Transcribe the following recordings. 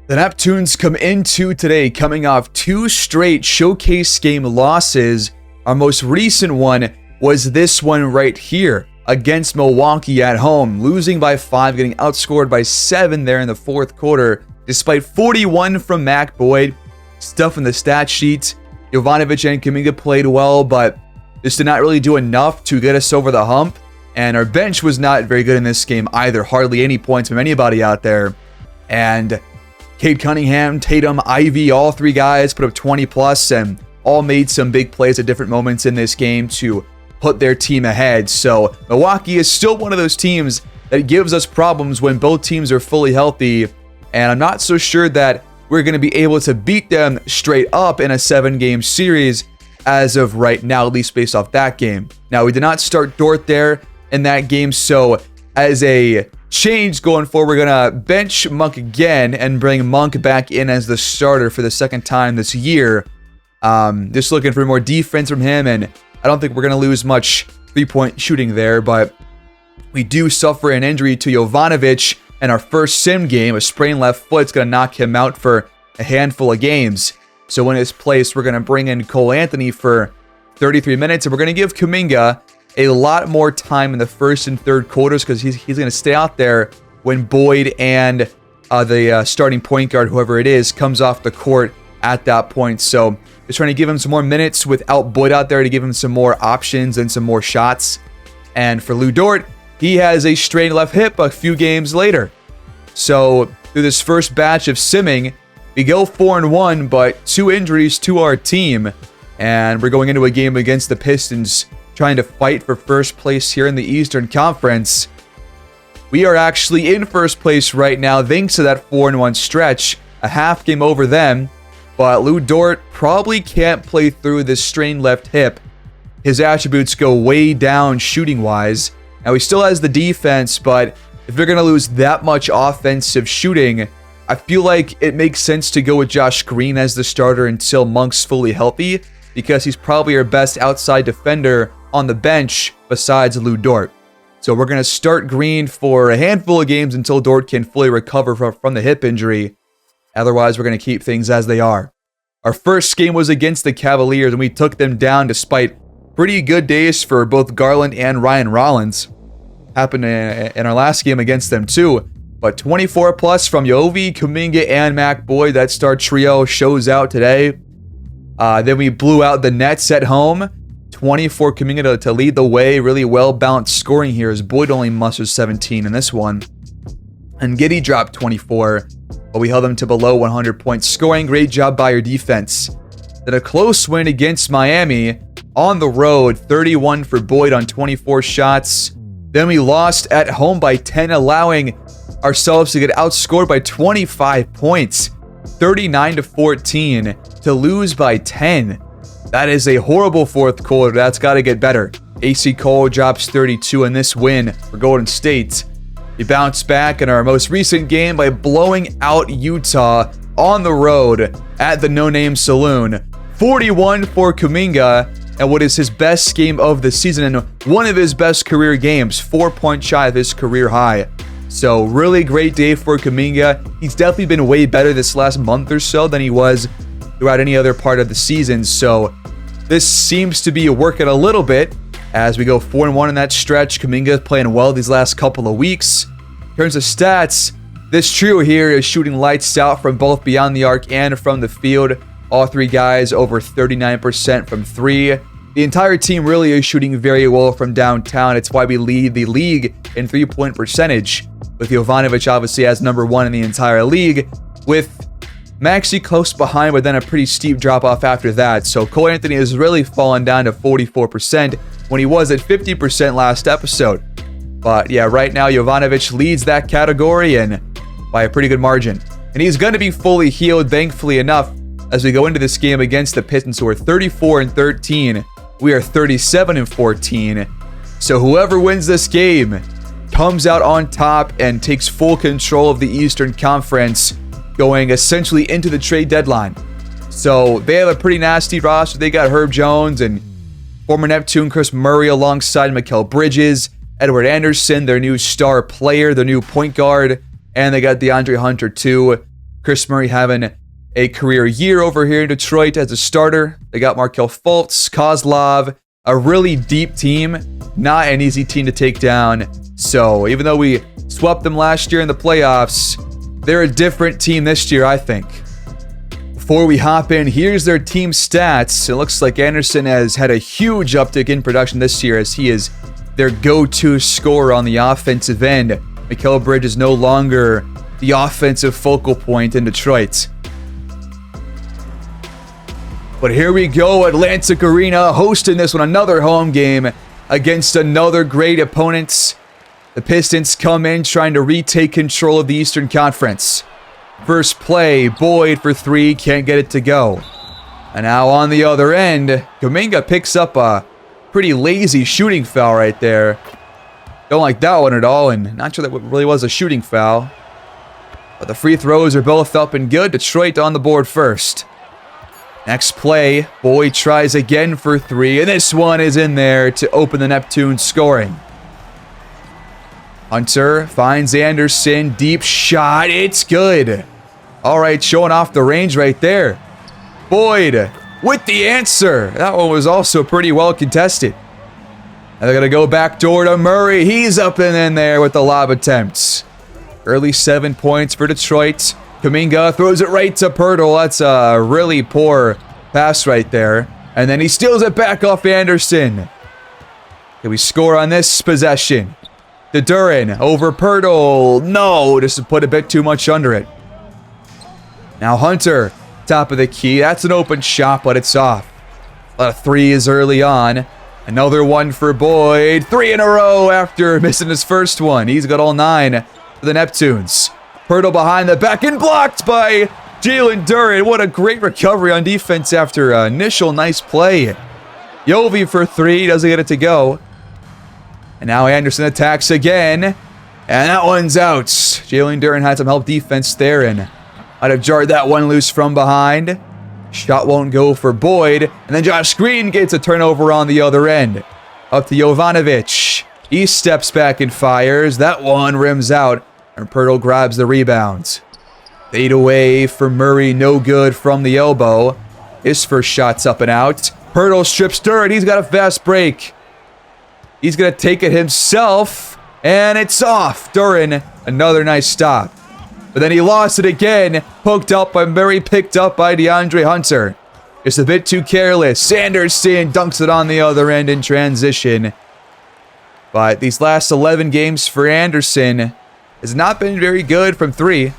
The Neptunes come into today coming off 2 straight showcase game losses. Our most recent one was this one right here against Milwaukee at home, losing by 5, getting outscored by 7 there in the fourth quarter, despite 41 from Mac Boyd. Stuff in the stat sheet. Jovanovic and Kuminga played well, but this did not really do enough to get us over the hump. And our bench was not very good in this game either. Hardly any points from anybody out there. And Cade Cunningham, Tatum, Ivy, all 3 guys put up 20 plus and all made some big plays at different moments in this game to put their team ahead. So Milwaukee is still one of those teams that gives us problems when both teams are fully healthy. And I'm not so sure that we're going to be able to beat them straight up in a 7-game series as of right now, at least based off that game. Now, we did not start Dort there in that game, so as a change going forward, we're going to bench Monk again and bring Monk back in as the starter for the second time this year. Just looking for more defense from him, and I don't think we're going to lose much 3-point shooting there, but we do suffer an injury to Jovanovic in our first sim game. A sprained left foot's going to knock him out for a handful of games. So in his place, we're going to bring in Cole Anthony for 33 minutes, and we're going to give Kuminga a lot more time in the first and third quarters because he's going to stay out there when Boyd and the starting point guard, whoever it is, comes off the court at that point. So just trying to give him some more minutes without Boyd out there to give him some more options and some more shots. And for Lou Dort, he has a strained left hip a few games later. So through this first batch of simming, we go 4-1, but 2 injuries to our team. And we're going into a game against the Pistons trying to fight for first place here in the Eastern Conference. We are actually in first place right now thanks to that 4-1 stretch, a half game over them, but Lou Dort probably can't play through this strained left hip. His attributes go way down shooting wise. Now he still has the defense, but if they're going to lose that much offensive shooting, I feel like it makes sense to go with Josh Green as the starter until Monk's fully healthy, because he's probably our best outside defender on the bench besides Lou Dort. So we're going to start Green for a handful of games until Dort can fully recover from the hip injury. Otherwise, we're going to keep things as they are. Our first game was against the Cavaliers, and we took them down despite pretty good days for both Garland and Ryan Rollins. Happened in our last game against them too. But 24 plus from Yovi, Kuminga, and Mac Boyd. That star trio shows out today. Then we blew out the Nets at home. 24 Kuminga to lead the way. Really well-balanced scoring here as Boyd only musters 17 in this one. And Giddey dropped 24, but we held them to below 100 points scoring. Great job by your defense. Then a close win against Miami on the road. 31 for Boyd on 24 shots. Then we lost at home by 10, allowing ourselves to get outscored by 25 points. 39-14 to lose by 10. That is a horrible fourth quarter. That's got to get better. AC Cole drops 32 in this win for Golden State. We bounced back in our most recent game by blowing out Utah on the road at the No Name Saloon. 41 for Kuminga, and what is his best game of the season and one of his best career games, 4 points shy of his career high. So really great day for Kuminga. He's definitely been way better this last month or so than he was throughout any other part of the season. So this seems to be working a little bit as we go 4-1 in that stretch. Kuminga playing well these last couple of weeks. In terms of stats, this trio here is shooting lights out from both beyond the arc and from the field. All 3 guys over 39% from 3. The entire team really is shooting very well from downtown. It's why we lead the league in 3-point percentage, with Jovanovic obviously as number 1 in the entire league, with Maxey close behind, but then a pretty steep drop-off after that. So Cole Anthony has really fallen down to 44% when he was at 50% last episode. But yeah, right now Jovanovic leads that category and by a pretty good margin. And he's going to be fully healed, thankfully enough, as we go into this game against the Pistons, who are 34-13. We are 37-14. So whoever wins this game comes out on top and takes full control of the Eastern Conference, going essentially into the trade deadline. So they have a pretty nasty roster. They got Herb Jones and former Neptune Chris Murray alongside Mikal Bridges, Edward Anderson, their new star player, their new point guard, and they got DeAndre Hunter too. Chris Murray having a career year over here in Detroit as a starter. They got Markelle Fultz, Kozlov, a really deep team. Not an easy team to take down. So even though we swept them last year in the playoffs, they're a different team this year, I think. Before we hop in, here's their team stats. It looks like Anderson has had a huge uptick in production this year as he is their go-to scorer on the offensive end. Mikal Bridges is no longer the offensive focal point in Detroit. But here we go, Atlantic Arena hosting this one, another home game against another great opponent. The Pistons come in trying to retake control of the Eastern Conference. First play, Boyd for three, can't get it to go. And now on the other end, Kuminga picks up a pretty lazy shooting foul right there. Don't like that one at all, and not sure that really was a shooting foul. But the free throws are both up and good. Detroit on the board first. Next play, Boyd tries again for three, and this one is in there to open the Neptunes scoring. Hunter finds Anderson, deep shot, it's good. All right, showing off the range right there. Boyd with the answer. That one was also pretty well contested. And they're going to go back door to Murray. He's up and in there with the lob attempts. Early 7 points for Detroit. Kuminga throws it right to Pirtle. That's a really poor pass right there. And then he steals it back off Anderson. Can we score on this possession? To Duran over Pirtle. No, just to put a bit too much under it. Now Hunter, top of the key. That's an open shot, but it's off. A lot of threes early on. Another one for Boyd. 3 in a row after missing his first one. He's got all 9 for the Neptunes. Pirtle behind the back and blocked by Jalen Duran. What a great recovery on defense after an initial nice play. Yovi for 3. Doesn't get it to go. And now Anderson attacks again. And that one's out. Jalen Duran had some help defense there and might have jarred that one loose from behind. Shot won't go for Boyd. And then Josh Green gets a turnover on the other end. Up to Jovanovic. He steps back and fires. That one rims out. And Pirtle grabs the rebound. Fade away for Murray. No good from the elbow. His first shot's up and out. Pirtle strips Duran. He's got a fast break. He's going to take it himself. And it's off. Duran, another nice stop. But then he lost it again. Poked up by Murray. Picked up by DeAndre Hunter. Just a bit too careless. Sanderson dunks it on the other end in transition. But these last 11 games for Anderson has not been very good from 3.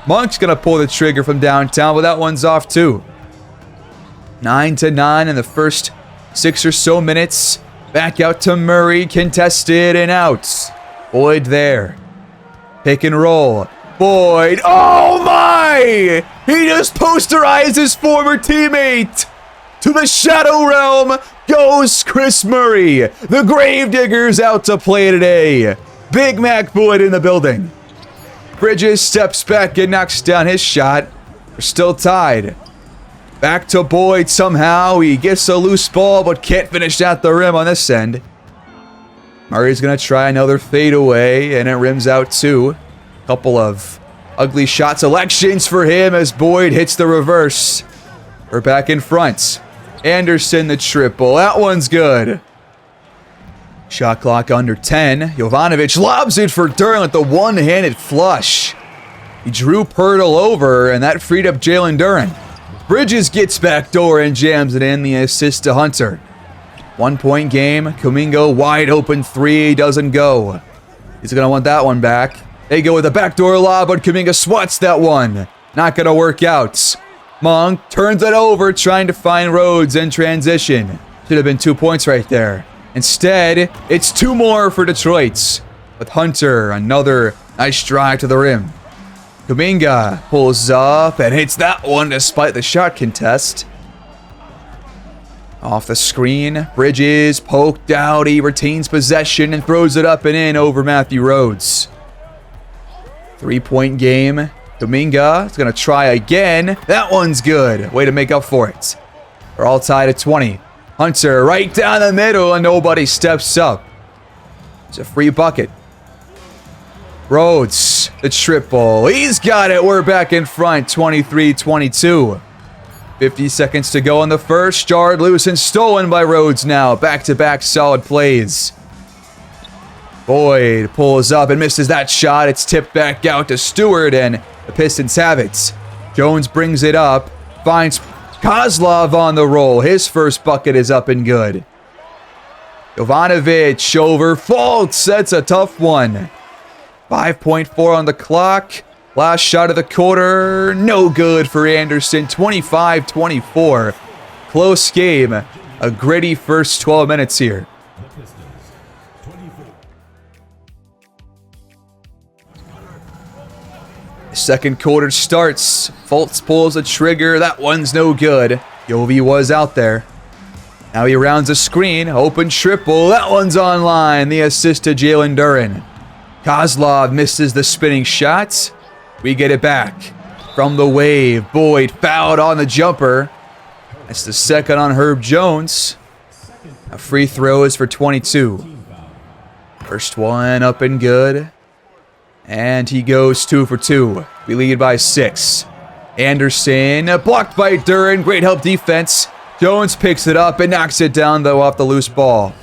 Monk's going to pull the trigger from downtown, but that one's off too. 9-9 in the first 6 or so minutes. Back out to Murray, contested and out. Boyd there. Pick and roll. Boyd. Oh my! He just posterized his former teammate. To the Shadow Realm goes Chris Murray. The Gravediggers out to play today. Big Mac Boyd in the building. Bridges steps back and knocks down his shot. We're still tied. Back to Boyd somehow. He gets a loose ball but can't finish at the rim on this end. Murray's going to try another fadeaway and it rims out too. Couple of ugly shot selections for him as Boyd hits the reverse. We're back in front. Anderson the triple. That one's good. Shot clock under 10. Jovanovic lobs it for Duran with the one-handed flush. He drew Pirtle over and that freed up Jalen Duran. Bridges gets back door and jams it in. The assist to Hunter. 1 point game. Kuminga wide open 3. Doesn't go. He's going to want that one back. They go with a backdoor lob, but Kuminga swats that one. Not going to work out. Monk turns it over, trying to find Rhodes in transition. Should have been 2 points right there. Instead, it's 2 more for Detroit. With Hunter, another nice drive to the rim. Kuminga pulls up and hits that one despite the shot contest. Off the screen, Bridges poked out. He retains possession and throws it up and in over Matthew Rhodes. 3 point game. Kuminga is going to try again. That one's good. Way to make up for it. We're all tied at 20. Hunter right down the middle and nobody steps up. It's a free bucket. Rhodes, the triple. He's got it. We're back in front, 23-22. 50 seconds to go in the first. Jarred loose and stolen by Rhodes now. Back-to-back solid plays. Boyd pulls up and misses that shot. It's tipped back out to Stewart, and the Pistons have it. Jones brings it up. Finds Kozlov on the roll. His first bucket is up and good. Jovanovic over faults. That's a tough one. 5.4 on the clock. Last shot of the quarter. No good for Anderson. 25-24. Close game. A gritty first 12 minutes here. Second quarter starts. Fultz pulls the trigger. That one's no good. Jovi was out there. Now he rounds a screen. Open triple. That one's online. The assist to Jalen Duren. Kozlov misses the spinning shot. We get it back. From the wave. Boyd fouled on the jumper. That's the second on Herb Jones. A free throw is for 22. First one up and good. And he goes 2 for 2. We lead by 6. Anderson blocked by Duren. Great help defense. Jones picks it up and knocks it down, though, off the loose ball.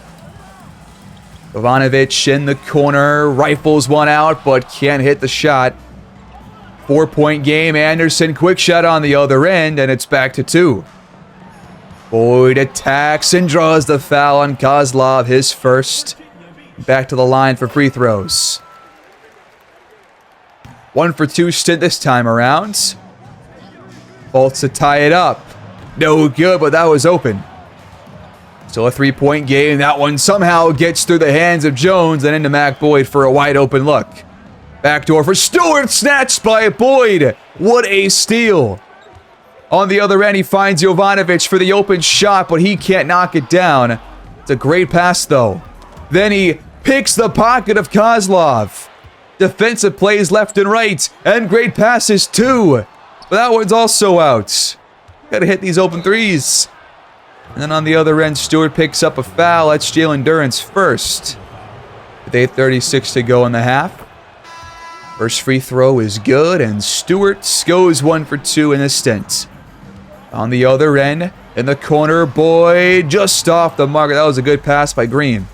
Jovanovic in the corner. Rifles one out, but can't hit the shot. 4-point game. Anderson quick shot on the other end, and it's back to 2. Boyd attacks and draws the foul on Kozlov, his first. Back to the line for free throws. 1 for 2 stint this time around. Fultz to tie it up. No good, but that was open. Still a 3-point game. That one somehow gets through the hands of Jones and into Mac Boyd for a wide open look. Backdoor for Stewart, snatched by Boyd. What a steal. On the other end, he finds Jovanovic for the open shot, but he can't knock it down. It's a great pass, though. Then he picks the pocket of Kozlov. Defensive plays left and right, and great passes, too. But that one's also out. Gotta hit these open threes. And then on the other end, Stewart picks up a foul. That's Jalen Duren's first. With 8:36 to go in the half. First free throw is good, and Stewart goes 1 for 2 in the stint. On the other end, in the corner, Boyd just off the mark. That was a good pass by Green.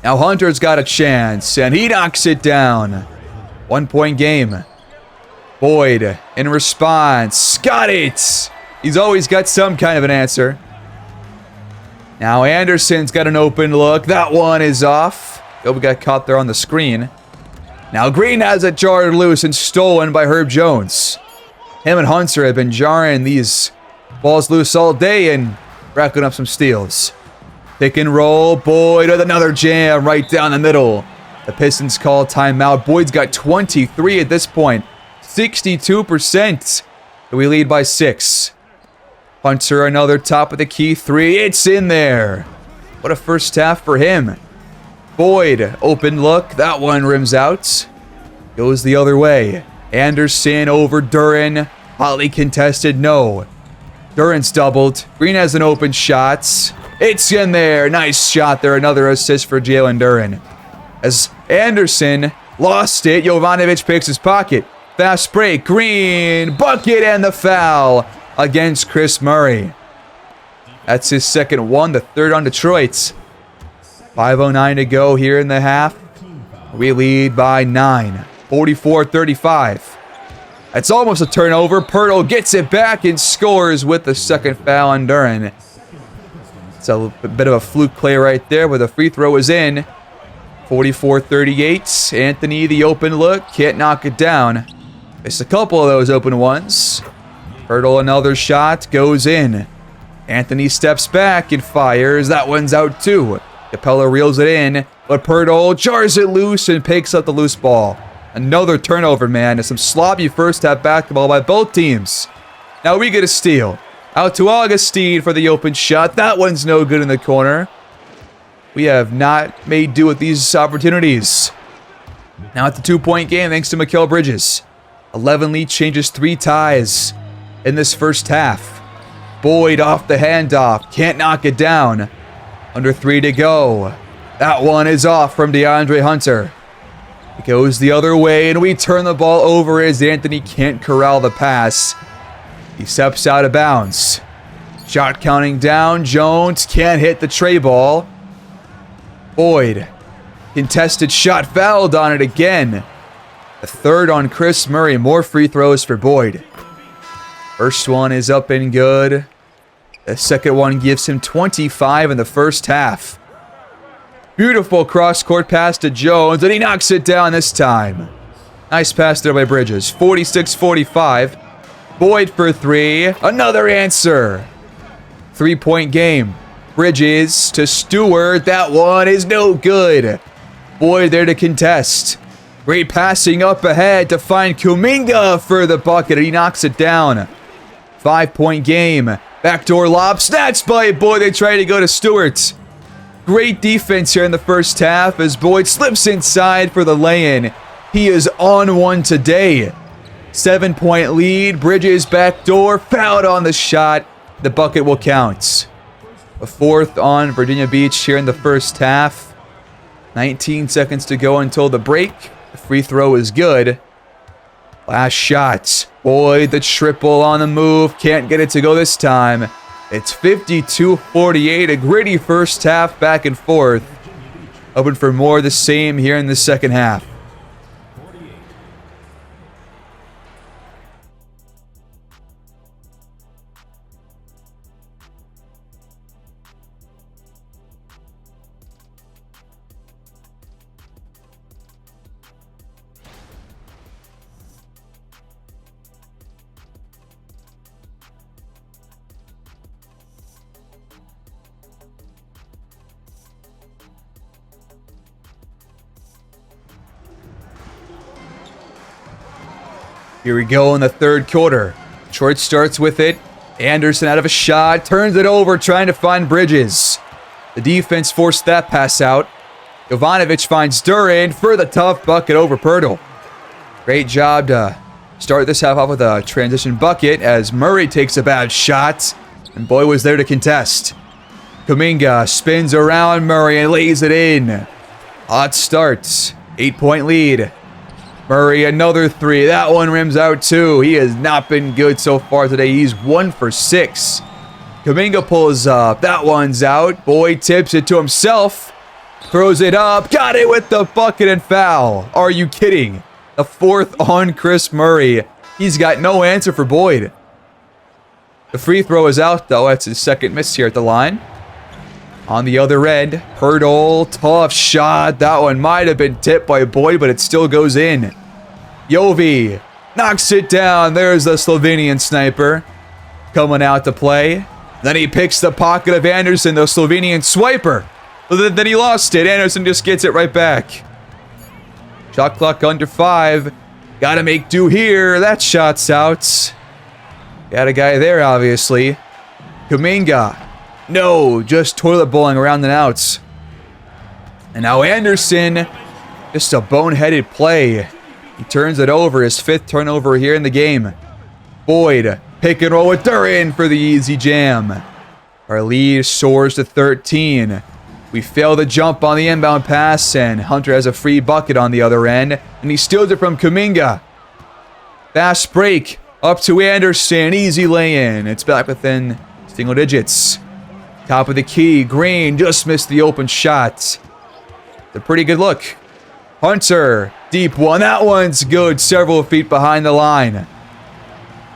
Now Hunter's got a chance, and he knocks it down. 1-point game. Boyd, in response, got it! He's always got some kind of an answer. Now Anderson's got an open look. That one is off. Kobe got caught there on the screen. Now Green has it jarred loose and stolen by Herb Jones. Him and Hunter have been jarring these balls loose all day and racking up some steals. Pick and roll. Boyd with another jam right down the middle. The Pistons call timeout. Boyd's got 23 at this point. 62%. We lead by 6. Hunter, another top of the key 3. It's in there. What a first half for him. Boyd, open look. That one rims out. Goes the other way. Anderson over Duren. Hotly contested, no. Duren's doubled. Green has an open shot. It's in there. Nice shot there. Another assist for Jalen Duren. As Anderson lost it, Jovanovic picks his pocket. Fast break. Green. Bucket and the foul against Chris Murray. That's his second one. The third on Detroit. 5:09 to go here in the half. We lead by 9. 44-35. That's almost a turnover. Pirtle gets it back and scores with the second foul on Duren. It's a bit of a fluke play right there, but the free throw is in. 44-38. Anthony, the open look. Can't knock it down. Missed a couple of those open ones. Pirtle, another shot. Goes in. Anthony steps back and fires. That one's out too. Capella reels it in, but Pirtle jars it loose and picks up the loose ball. Another turnover, man. It's some sloppy first half basketball by both teams. Now we get a steal. Out to Augustine for the open shot. That one's no good in the corner. We have not made do with these opportunities. Now at the 2-point game thanks to Mikal Bridges. 11 lead changes 3 ties in this first half. Boyd off the handoff. Can't knock it down. Under 3 to go. That one is off from DeAndre Hunter. It goes the other way, and we turn the ball over as Anthony can't corral the pass. He steps out of bounds. Shot counting down. Jones can't hit the tray ball. Boyd. Contested shot, fouled on it again. A third on Chris Murray. More free throws for Boyd. First one is up and good. The second one gives him 25 in the first half. Beautiful cross-court pass to Jones, and he knocks it down this time. Nice pass there by Bridges. 46-45. Boyd for three. Another answer. Three-point game. Bridges to Stewart. That one is no good. Boyd there to contest. Great passing up ahead to find Kuminga for the bucket, and he knocks it down. 5-point game. Backdoor lob snatched by Boyd. They try to go to Stewart. Great defense here in the first half as Boyd slips inside for the lay-in. He is on one today. 7-point lead. Bridges backdoor. Fouled on the shot. The bucket will count. A fourth on Virginia Beach here in the first half. 19 seconds to go until the break. The free throw is good. Last shot. Boyd, the triple on the move. Can't get it to go this time. It's 52-48. A gritty first half, back and forth. Hoping for more of the same here in the second half. Here we go in the third quarter. Detroit starts with it. Anderson out of a shot. Turns it over, trying to find Bridges. The defense forced that pass out. Jovanovic finds Duran for the tough bucket over Pirtle. Great job to start this half off with a transition bucket as Murray takes a bad shot. And Boyd was there to contest. Kuminga spins around Murray and lays it in. Hot starts. 8-point lead. Murray, another three. That one rims out too. He has not been good so far today. He's 1 for 6. Kuminga pulls up. That one's out. Boyd tips it to himself. Throws it up. Got it with the bucket and foul. Are you kidding? The fourth on Chris Murray. He's got no answer for Boyd. The free throw is out though. That's his second miss here at the line. On the other end, Pirtle, tough shot. That one might have been tipped by Boyd, but it still goes in. Jovi knocks it down. There's the Slovenian sniper coming out to play. Then he picks the pocket of Anderson, the Slovenian swiper. Then he lost it. Anderson just gets it right back. Shot clock under 5. Gotta make do here. That shot's out. Got a guy there, obviously. Kuminga. No, just toilet bowling around and outs. And now Anderson, just a boneheaded play. He turns it over, his 5th turnover here in the game. Boyd, pick and roll with Duran for the easy jam. Our lead soars to 13. We fail the jump on the inbound pass, and Hunter has a free bucket on the other end, and he steals it from Kuminga. Fast break, up to Anderson, easy lay-in. It's back within single digits. Top of the key, Green just missed the open shot. It's a pretty good look. Hunter, deep one. That one's good, several feet behind the line.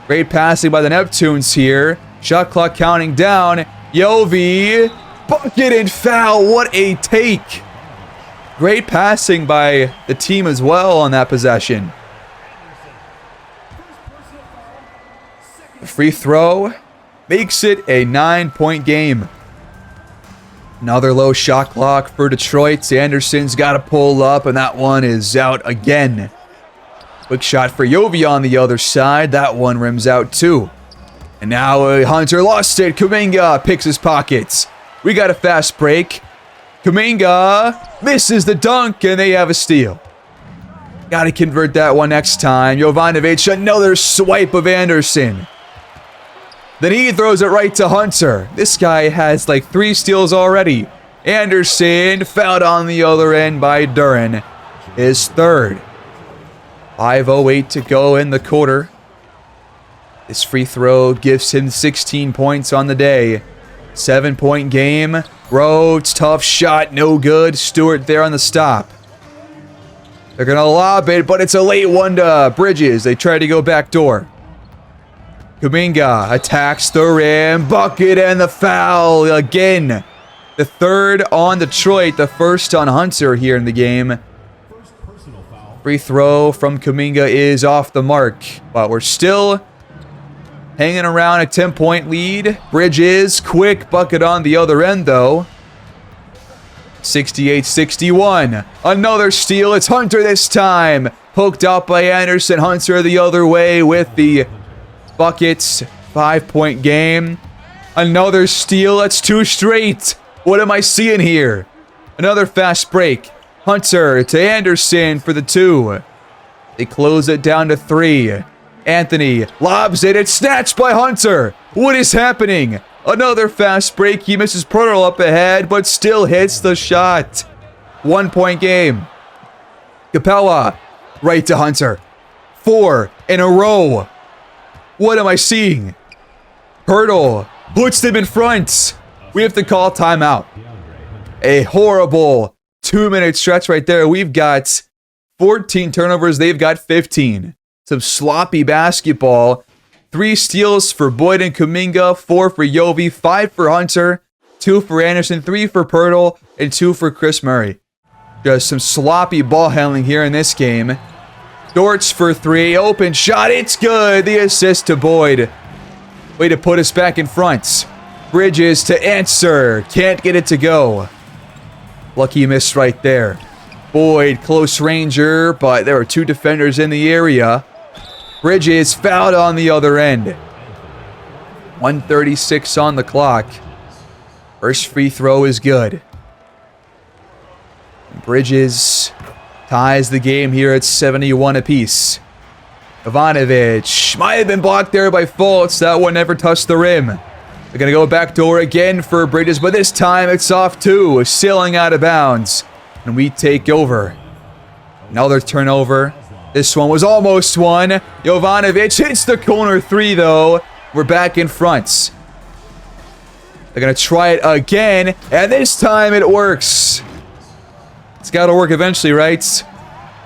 Great passing by the Neptunes here. Shot clock counting down. Jovi, bucket and foul. What a take. Great passing by the team as well on that possession. The free throw makes it a 9-point game. Another low shot clock for Detroit. Anderson's got to pull up, and that one is out again. Quick shot for Jovi on the other side. That one rims out too. And now Hunter lost it. Kuminga picks his pockets. We got a fast break. Kuminga misses the dunk, and they have a steal. Got to convert that one next time. Jovanovic, another swipe of Anderson. Then he throws it right to Hunter. This guy has like 3 steals already. Anderson fouled on the other end by Duran. his third. 5:08 to go in the quarter. This free throw gives him 16 points on the day. 7-point game. Rhodes, tough shot, no good. Stewart there on the stop. They're going to lob it, but it's a late one to Bridges. They try to go back door. Kuminga attacks the rim. Bucket and the foul again. The third on Detroit, the first on Hunter here in the game. Free throw from Kuminga is off the mark, but we're still hanging around a 10-point lead. Bridges, quick bucket on the other end, though. 68-61. Another steal. It's Hunter this time. Poked out by Anderson. Hunter the other way with the buckets. 5-point game. Another steal. That's 2 straight. What am I seeing here? Another fast break. Hunter to Anderson for the 2. They close it down to 3. Anthony lobs it. It's snatched by Hunter. What is happening? Another fast break. He misses Pirtle up ahead, but still hits the shot. 1-point game. Capella right to Hunter. 4 in a row. What am I seeing? Pirtle puts them in front. We have to call timeout. A horrible 2-minute stretch right there. We've got 14 turnovers. They've got 15. Some sloppy basketball. 3 steals for Boyd and Kuminga, 4 for Yovi, 5 for Hunter, 2 for Anderson, 3 for Pirtle, and 2 for Chris Murray. Just some sloppy ball handling here in this game. Dortz for 3, open shot, it's good. The assist to Boyd. Way to put us back in front. Bridges to answer, can't get it to go. Lucky miss right there. Boyd, close ranger, but there are 2 defenders in the area. Bridges fouled on the other end. 1:36 on the clock. First free throw is good. Bridges ties the game here at 71 apiece. Ivanovic might have been blocked there by Fultz. That one never touched the rim. They're going to go back door again for Bridges, but this time it's off 2, sailing out of bounds. And we take over. Another turnover. This one was almost one. Jovanovic hits the corner 3, though. We're back in front. They're going to try it again, and this time it works. It's got to work eventually, right?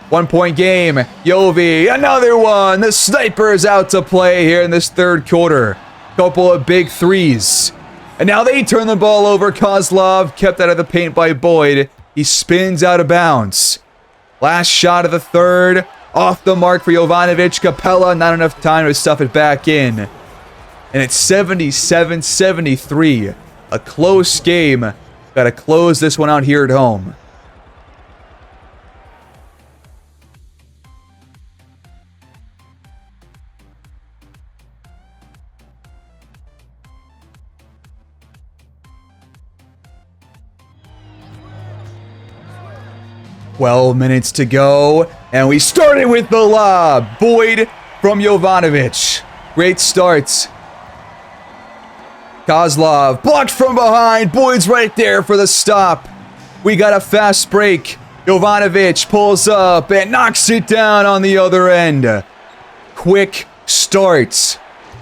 1-point game. Yovi, another one. The sniper is out to play here in this third quarter. Couple of big threes. And now they turn the ball over. Kozlov kept out of the paint by Boyd. He spins out of bounds. Last shot of the third. Off the mark for Jovanovic. Capella, not enough time to stuff it back in. And it's 77-73. A close game. Got to close this one out here at home. Minutes to go, and we started with the lob. Boyd from Jovanovic. Great starts. Kozlov blocked from behind. Boyd's right there for the stop. We got a fast break. Jovanovic pulls up and knocks it down on the other end. Quick starts.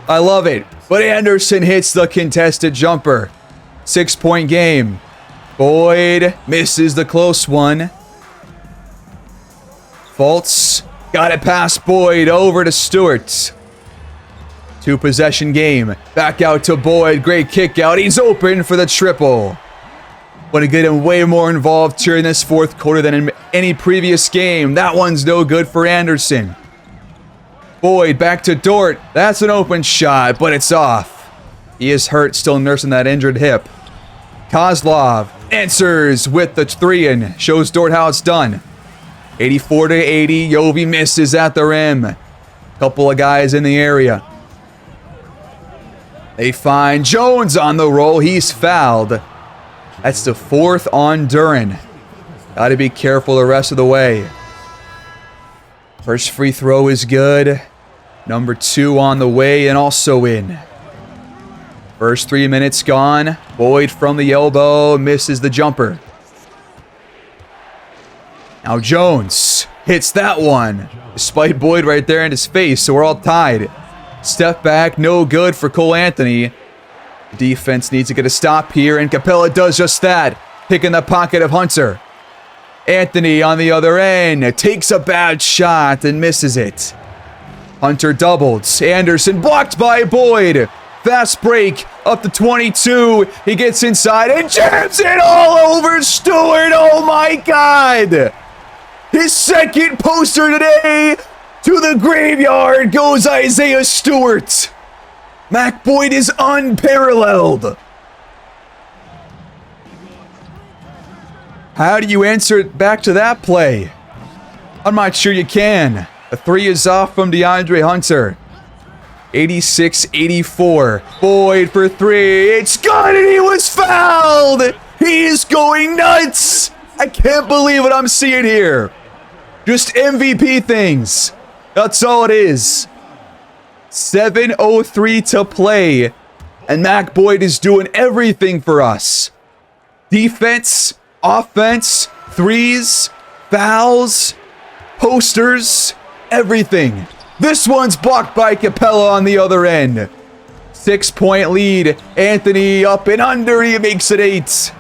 I love it. But Anderson hits the contested jumper. 6-point game. Boyd misses the close one. Fultz got it past Boyd over to Stewart. 2-possession game. Back out to Boyd. Great kick out. He's open for the triple. Want to get him way more involved here in this fourth quarter than in any previous game. That one's no good for Anderson. Boyd back to Dort. That's an open shot, but it's off. He is hurt, still nursing that injured hip. Kozlov answers with the 3 and shows Dort how it's done. 84-80. Yovi misses at the rim. Couple of guys in the area. They find Jones on the roll. He's fouled. That's the 4th on Duren. Got to be careful the rest of the way. First free throw is good. Number 2 on the way and also in. First 3 minutes gone. Boyd from the elbow misses the jumper. Now Jones. hits that one. Despite Boyd right there in his face, so we're all tied. Step back, no good for Cole Anthony. The defense needs to get a stop here, and Capella does just that. Picking the pocket of Hunter. Anthony on the other end takes a bad shot and misses it. Hunter doubled. Anderson blocked by Boyd. Fast break up to 22. He gets inside and jams it all over Stewart. Oh my God. His second poster today. To the graveyard goes Isaiah Stewart. Mac Boyd is unparalleled. How do you answer it back to that play? I'm not sure you can. A 3 is off from DeAndre Hunter. 86-84. Boyd for 3. It's good, and he was fouled. He is going nuts. I can't believe what I'm seeing here. Just MVP things. That's all it is. 7:03 to play, and Mac Boyd is doing everything for us. Defense, offense, threes, fouls, posters, everything. This one's blocked by Capella on the other end. 6-point lead. Anthony up and under. He makes it 8.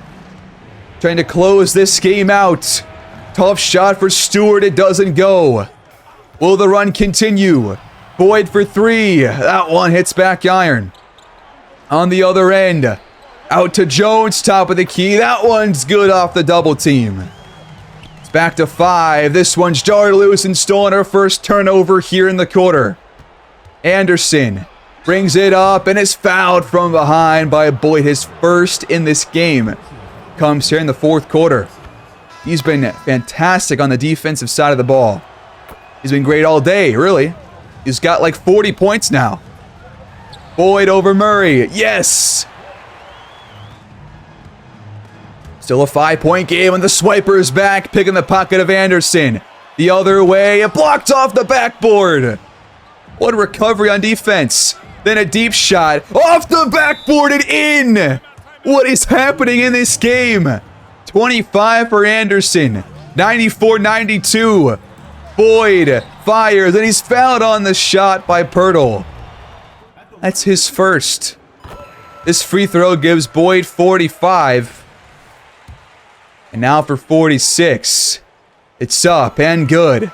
Trying to close this game out. Tough shot for Stewart. It doesn't go. Will the run continue? Boyd for 3. That one hits back iron. On the other end. Out to Jones. Top of the key. That one's good off the double team. It's back to 5. This one's jarred loose and stolen our first turnover here in the quarter. Anderson brings it up and is fouled from behind by Boyd. His first in this game comes here in the fourth quarter. He's been fantastic on the defensive side of the ball. He's been great all day, really. He's got like 40 points now. Boyd over Murray. Yes! Still a 5-point game, and the swiper is back, picking the pocket of Anderson. The other way, blocked off the backboard. What a recovery on defense. Then a deep shot, off the backboard and in. What is happening in this game? 25 for Anderson, 94-92. Boyd fires, and he's fouled on the shot by Pirtle. That's his first. This free throw gives Boyd 45. And now for 46. It's up and good.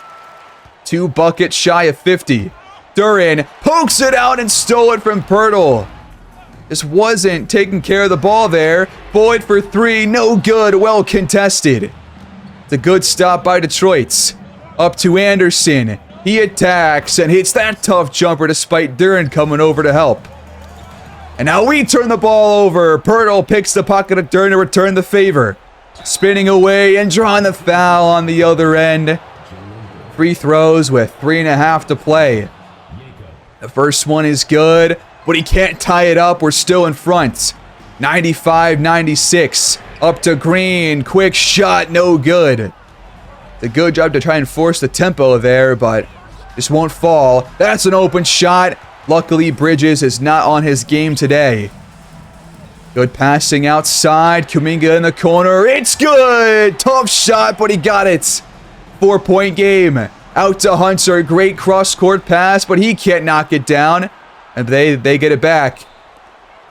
2 buckets shy of 50. Duran pokes it out and stole it from Pirtle. Just wasn't taking care of the ball there. Boyd for 3, no good, well contested. It's a good stop by Detroit. Up to Anderson. He attacks and hits that tough jumper despite Duran coming over to help. And now we turn the ball over. Pirtle picks the pocket of Duran to return the favor. Spinning away and drawing the foul on the other end. Free throws with 3.5 to play. The first one is good, but he can't tie it up. We're still in front. 95-96. Up to Green. Quick shot, no good. It's a good job to try and force the tempo there, but just won't fall. That's an open shot. Luckily, Bridges is not on his game today. Good passing outside. Kuminga in the corner. It's good. Tough shot, but he got it. 4-point game. Out to Hunter. Great cross-court pass, but he can't knock it down. And they get it back.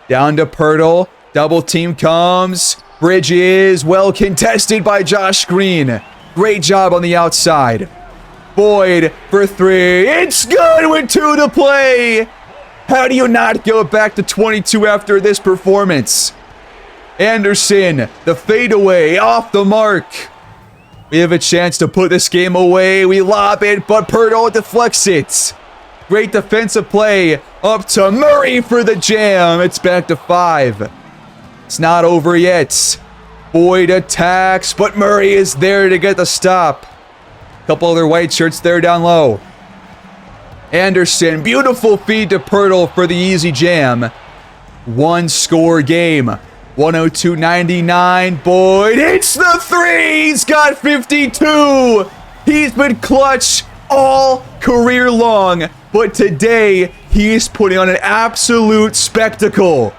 Down to Pirtle. Double team comes. Bridges. Well contested by Josh Green. Great job on the outside. Boyd for 3. It's good with 2 to play. How do you not go back to 22 after this performance? Anderson, the fadeaway, off the mark. We have a chance to put this game away. We lob it, but Pirtle deflects it. Great defensive play. Up to Murray for the jam. It's back to 5. It's not over yet. Boyd attacks, but Murray is there to get the stop. Couple other white shirts there down low. Anderson, beautiful feed to Pirtle for the easy jam. 1-score game. 102-99. Boyd hits the 3. He's got 52. He's been clutch all career long, but today he's putting on an absolute spectacle.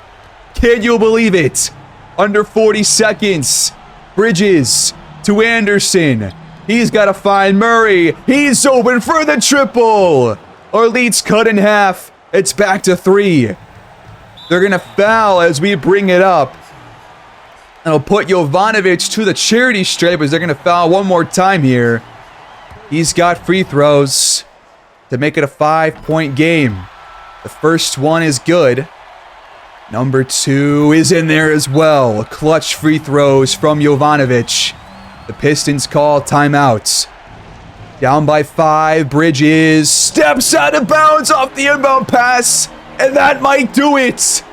Can you believe it? Under 40 seconds. Bridges to Anderson. He's got to find Murray. He's open for the triple. Our lead's cut in half. It's back to 3. They're going to foul as we bring it up. And I'll put Jovanovic to the charity stripe as they're going to foul one more time here. He's got free throws to make it a 5-point game. The first one is good. Number 2 is in there as well. Clutch free throws from Jovanovic. The Pistons call timeouts. Down by 5. Bridges steps out of bounds off the inbound pass. And that might do it.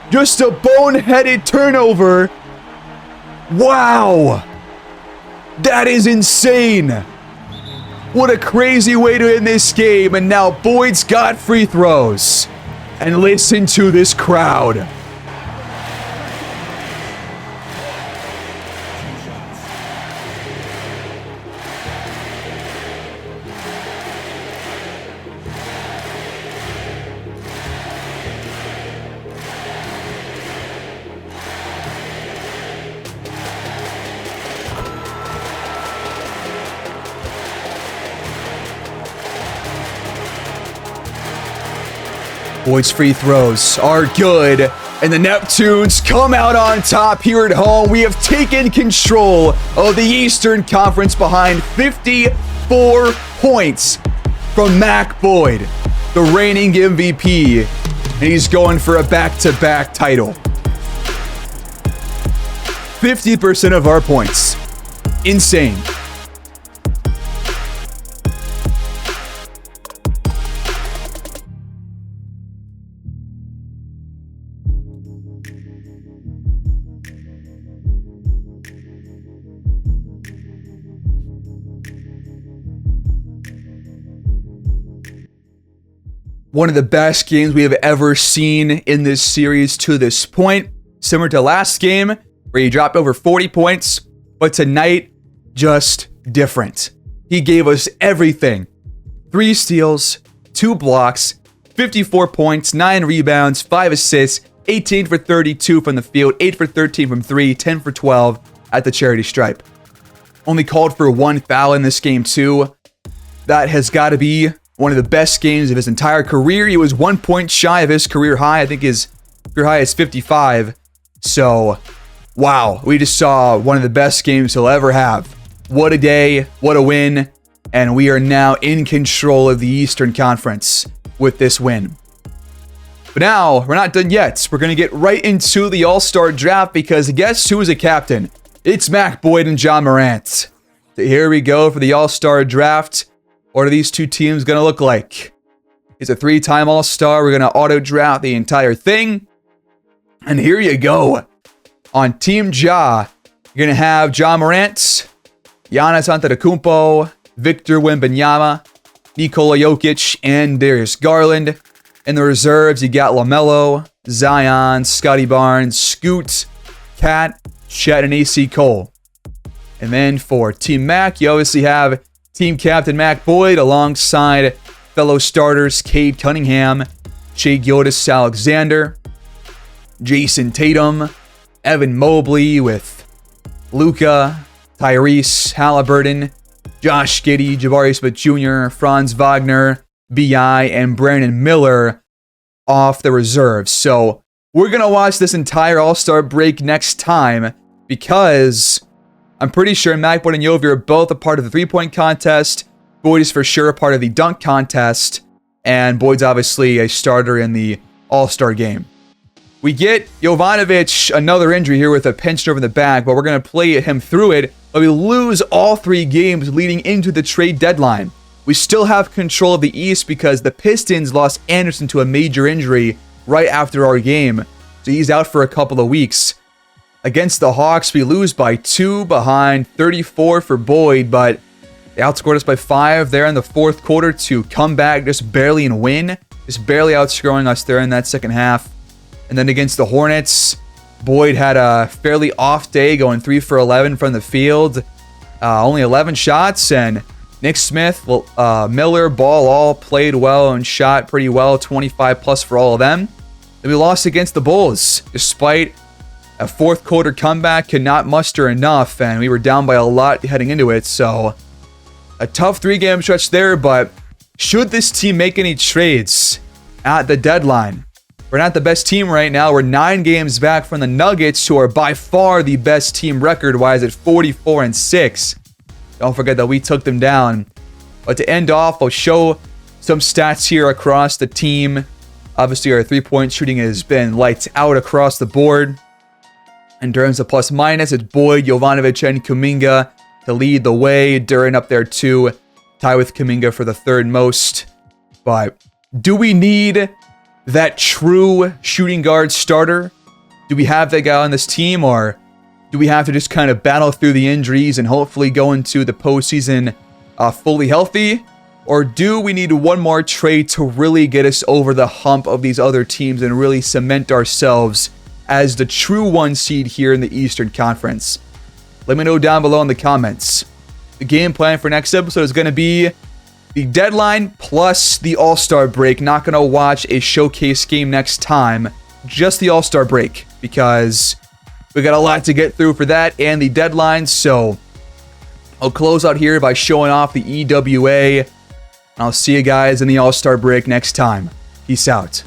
Just a boneheaded turnover. Wow. That is insane. What a crazy way to end this game. And now Boyd's got free throws. And listen to this crowd. Boyd's free throws are good, and the Neptunes come out on top here at home. We have taken control of the Eastern Conference behind 54 points from Mac Boyd, the reigning MVP, and he's going for a back-to-back title. 50% of our points. Insane. One of the best games we have ever seen in this series to this point. Similar to last game, where he dropped over 40 points. But tonight, just different. He gave us everything. 3 steals, 2 blocks, 54 points, 9 rebounds, 5 assists, 18 for 32 from the field, 8 for 13 from 3, 10 for 12 at the charity stripe. Only called for 1 foul in this game too. That has got to be one of the best games of his entire career. He was 1 point shy of his career high. I think his career high is 55. So, wow. We just saw one of the best games he'll ever have. What a day. What a win. And we are now in control of the Eastern Conference with this win. But now, we're not done yet. We're going to get right into the All-Star Draft because guess who is a captain? It's Mac Boyd and Ja Morant. So here we go for the All-Star Draft. What are these two teams going to look like? He's a 3-time All-Star. We're going to auto-draft the entire thing. And here you go. On Team Ja, you're going to have Ja Morant, Giannis Antetokounmpo, Victor Wembanyama, Nikola Jokic, and Darius Garland. In the reserves, you got LaMelo, Zion, Scotty Barnes, Scoot, Cat, Chet, and AC Cole. And then for Team Mac, you obviously have Team Captain Mac Boyd alongside fellow starters Cade Cunningham, Shai Gilgeous-Alexander, Jason Tatum, Evan Mobley with Luka, Tyrese Halliburton, Josh Giddey, Jabari Smith Jr., Franz Wagner, B.I., and Brandon Miller off the reserves. So we're going to watch this entire All-Star break next time because I'm pretty sure Mac Boyd and Yovi are both a part of the three-point contest. Boyd is for sure a part of the dunk contest. And Boyd's obviously a starter in the All-Star game. We get Jovanovic another injury here with a pinched nerve in the back, but we're going to play him through it. But we lose all 3 games leading into the trade deadline. We still have control of the East because the Pistons lost Anderson to a major injury right after our game. So he's out for a couple of weeks. Against the Hawks, we lose by 2 behind 34 for Boyd, but they outscored us by 5 there in the fourth quarter to come back just barely and win. Just barely outscoring us there in that second half. And then against the Hornets, Boyd had a fairly off day going 3 for 11 from the field. Only 11 shots, and Nick Smith, Miller, Ball all played well and shot pretty well, 25 plus for all of them. And we lost against the Bulls, despite A fourth quarter comeback could not muster enough, and we were down by a lot heading into it. So a tough 3-game stretch there, but should this team make any trades at the deadline? We're not the best team right now. We're 9 games back from the Nuggets, who are by far the best team record-wise at 44-6. Don't forget that we took them down. But to end off, I'll show some stats here across the team. Obviously, our 3-point shooting has been lights out across the board. In terms of plus minus, it's Boyd, Jovanovic, and Kuminga to lead the way. Duran up there too, tie with Kuminga for the third most. But do we need that true shooting guard starter? Do we have that guy on this team, or do we have to just kind of battle through the injuries and hopefully go into the postseason fully healthy? Or do we need one more trade to really get us over the hump of these other teams and really cement ourselves as the true 1 seed here in the Eastern Conference? Let me know down below in the comments. The game plan for next episode is going to be the deadline plus the All-Star break. Not going to watch a showcase game next time, just the All-Star break, because we got a lot to get through for that and the deadline. So I'll close out here by showing off the EWA. I'll see you guys in the All-Star break next time. Peace out.